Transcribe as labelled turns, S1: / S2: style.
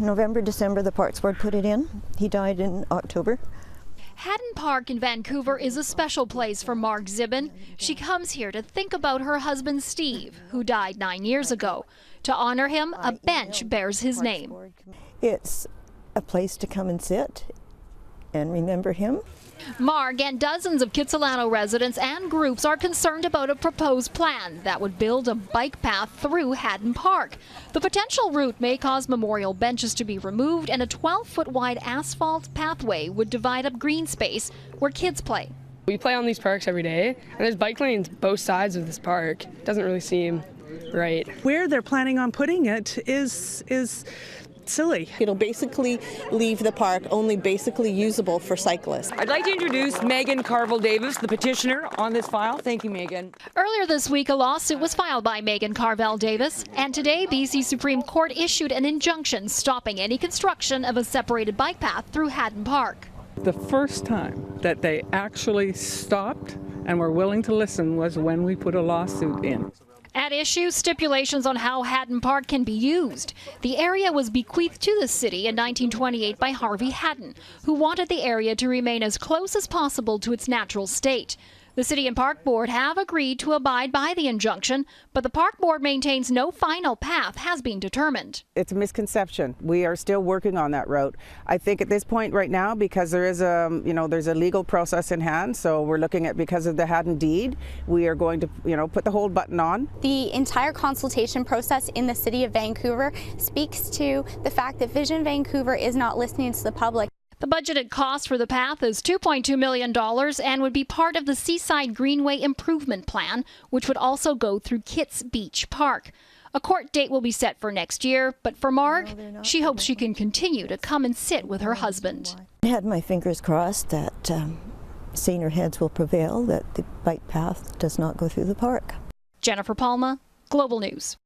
S1: November, December, the Parks Board put it in. He died in October.
S2: Hadden Park in Vancouver is a special place for Marg Zibin. She comes here to think about her husband Steve, who died 9 years ago. To honor him, a bench bears his name.
S1: It's a place to come and sit and remember him.
S2: Marg and dozens of Kitsilano residents and groups are concerned about a proposed plan that would build a bike path through Hadden Park. The potential route may cause memorial benches to be removed, and a 12-foot wide asphalt pathway would divide up green space where kids play.
S3: We play on these parks every day, and there's bike lanes both sides of this park. It doesn't really seem right.
S4: Where they're planning on putting it is silly.
S5: It'll basically leave the park only basically usable for cyclists.
S6: I'd like to introduce Megan Carville-Davis, the petitioner on this file. Thank you, Megan.
S2: Earlier this week, a lawsuit was filed by Megan Carville-Davis, and today BC Supreme Court issued an injunction stopping any construction of a separated bike path through Hadden Park.
S7: The first time that they actually stopped and were willing to listen was when we put a lawsuit in.
S2: At issue, stipulations on how Hadden Park can be used. The area was bequeathed to the city in 1928 by Harvey Hadden, who wanted the area to remain as close as possible to its natural state. The City and Park Board have agreed to abide by the injunction, but the Park Board maintains no final path has been determined.
S8: It's a misconception. We are still working on that route. I think at this point right now, because there is there's a legal process in hand, so we're looking at, because of the Hadden deed, we are going to, put the hold button on.
S9: The entire consultation process in the City of Vancouver speaks to the fact that Vision Vancouver is not listening to the public.
S2: The budgeted cost for the path is $2.2 million and would be part of the Seaside Greenway Improvement Plan, which would also go through Kits Beach Park. A court date will be set for next year, but for Marg, she hopes she can continue to come and sit with her husband.
S1: I had my fingers crossed that saner heads will prevail, that the bike path does not go through the park.
S2: Jennifer Palma, Global News.